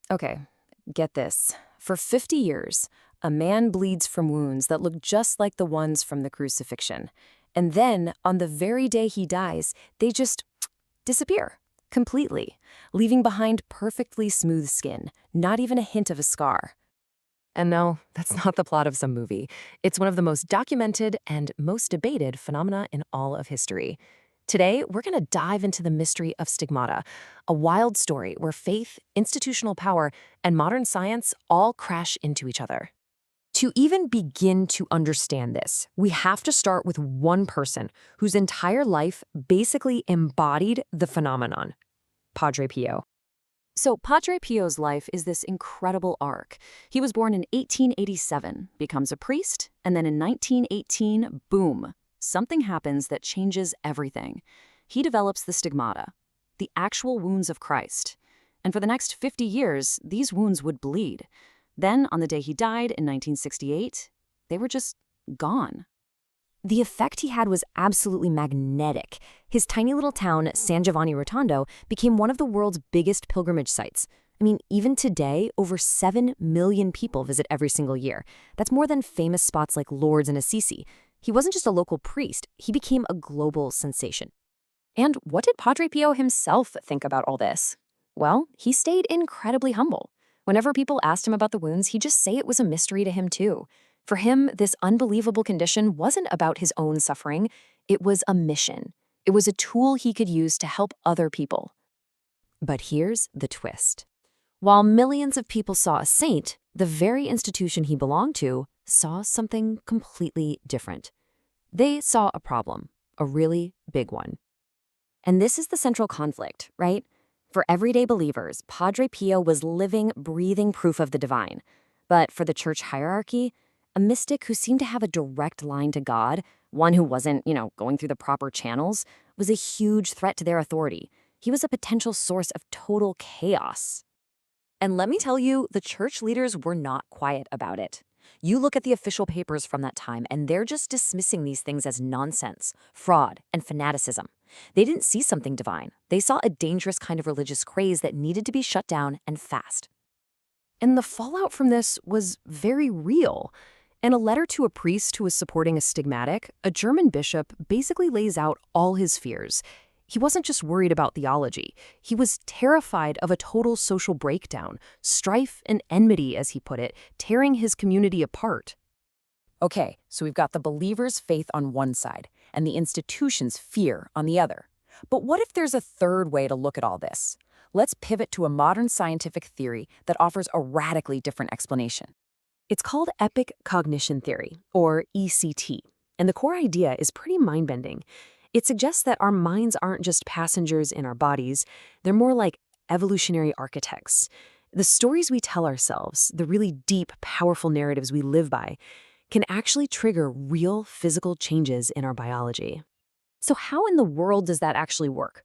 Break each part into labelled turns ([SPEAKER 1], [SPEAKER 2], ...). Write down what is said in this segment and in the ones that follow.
[SPEAKER 1] Okay, get this. For 50 years, a man bleeds from wounds that look just like the ones from the crucifixion. And then, on the very day he dies, they just disappear completely, leaving behind perfectly smooth skin, not even a hint of a scar. And no, that's not the plot of some movie. It's one of the most documented and most debated phenomena in all of history. Today, we're going to dive into the mystery of stigmata, a wild story where faith, institutional power, and modern science all crash into each other. To even begin to understand this, we have to start with one person whose entire life basically embodied the phenomenon: Padre Pio. So Padre Pio's life is this incredible arc. He was born in 1887, becomes a priest, and then in 1918, boom, something happens that changes everything. He develops the stigmata, the actual wounds of Christ. And for the next 50 years, these wounds would bleed. Then, on the day he died in 1968, they were just gone. The effect he had was absolutely magnetic. His tiny little town, San Giovanni Rotondo, became one of the world's biggest pilgrimage sites. I mean, even today, over 7 million people visit every single year. That's more than famous spots like Lourdes and Assisi. He wasn't just a local priest, he became a global sensation. And what did Padre Pio himself think about all this? Well, he stayed incredibly humble. Whenever people asked him about the wounds, he'd just say it was a mystery to him too. For him, this unbelievable condition wasn't about his own suffering. It was a mission. It was a tool he could use to help other people. But here's the twist. While millions of people saw a saint, the very institution he belonged to saw something completely different. They saw a problem, a really big one. And this is the central conflict, right? For everyday believers, Padre Pio was living, breathing proof of the divine. But for the church hierarchy, a mystic who seemed to have a direct line to God, one who wasn't, going through the proper channels, was a huge threat to their authority. He was a potential source of total chaos. And let me tell you, the church leaders were not quiet about it. You look at the official papers from that time, and they're just dismissing these things as nonsense, fraud, and fanaticism. They didn't see something divine. They saw a dangerous kind of religious craze that needed to be shut down and fast. And the fallout from this was very real. In a letter to a priest who was supporting a stigmatic, a German bishop basically lays out all his fears. He wasn't just worried about theology. He was terrified of a total social breakdown, strife and enmity, as he put it, tearing his community apart. Okay, so we've got the believer's faith on one side and the institution's fear on the other. But what if there's a third way to look at all this? Let's pivot to a modern scientific theory that offers a radically different explanation. It's called epic cognition theory, or ECT, and the core idea is pretty mind-bending. It suggests that our minds aren't just passengers in our bodies, they're more like evolutionary architects. The stories we tell ourselves, the really deep, powerful narratives we live by, can actually trigger real physical changes in our biology. So how in the world does that actually work?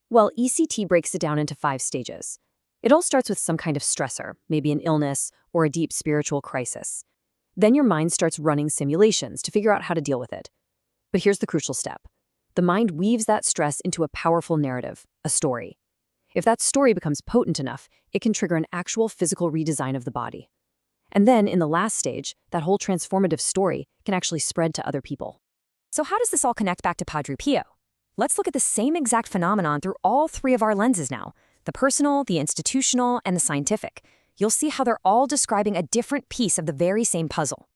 [SPEAKER 1] Well, ECT breaks it down into 5 stages. It all starts with some kind of stressor, maybe an illness or a deep spiritual crisis. Then your mind starts running simulations to figure out how to deal with it. But here's the crucial step. The mind weaves that stress into a powerful narrative, a story. If that story becomes potent enough, it can trigger an actual physical redesign of the body. And then, in the last stage, that whole transformative story can actually spread to other people. So how does this all connect back to Padre Pio? Let's look at the same exact phenomenon through all 3 of our lenses now: the personal, the institutional, and the scientific. You'll see how they're all describing a different piece of the very same puzzle.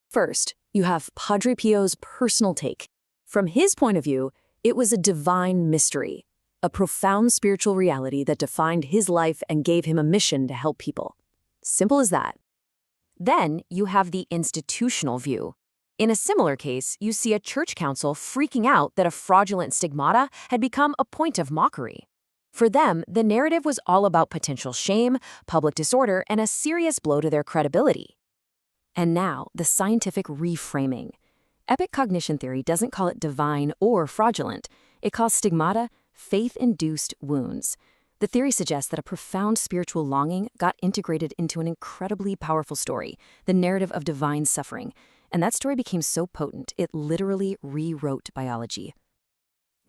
[SPEAKER 1] First, you have Padre Pio's personal take. From his point of view, it was a divine mystery, a profound spiritual reality that defined his life and gave him a mission to help people. Simple as that. Then you have the institutional view. In a similar case, you see a church council freaking out that a fraudulent stigmata had become a point of mockery. For them, the narrative was all about potential shame, public disorder, and a serious blow to their credibility. And now, the scientific reframing. Epic cognition theory doesn't call it divine or fraudulent. It calls stigmata faith-induced wounds. The theory suggests that a profound spiritual longing got integrated into an incredibly powerful story, the narrative of divine suffering. And that story became so potent, it literally rewrote biology.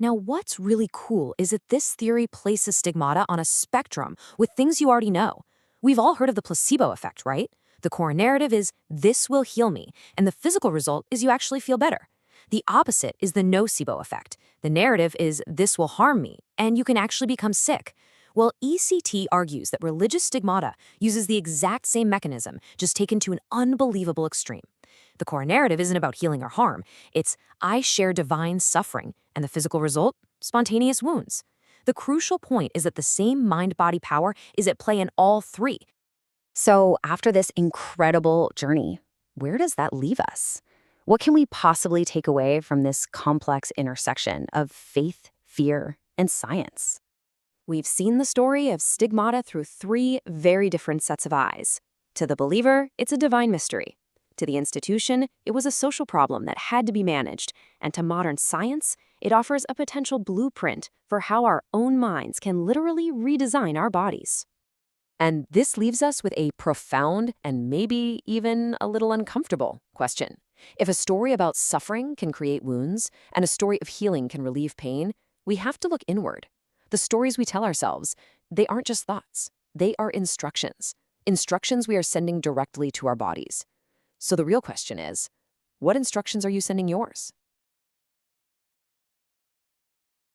[SPEAKER 1] Now, what's really cool is that this theory places stigmata on a spectrum with things you already know.
[SPEAKER 2] We've all heard of the placebo effect, right? The core narrative is, this will heal me, and the physical result is you actually feel better. The opposite is the nocebo effect. The narrative is, this will harm me, and you can actually become sick. Well, ECT argues that religious stigmata uses the exact same mechanism, just taken to an unbelievable extreme. The core narrative isn't about healing or harm. It's, I share divine suffering, and the physical result? Spontaneous wounds. The crucial point is that the same mind-body power is at play in all three.
[SPEAKER 1] So, after this incredible journey, where does that leave us? What can we possibly take away from this complex intersection of faith, fear, and science? We've seen the story of stigmata through three very different sets of eyes. To the believer, it's a divine mystery. To the institution, it was a social problem that had to be managed. And to modern science, it offers a potential blueprint for how our own minds can literally redesign our bodies. And this leaves us with a profound and maybe even a little uncomfortable question. If a story about suffering can create wounds and a story of healing can relieve pain, we have to look inward. The stories we tell ourselves, they aren't just thoughts. They are instructions. Instructions we are sending directly to our bodies. So the real question is, what instructions are you sending yours?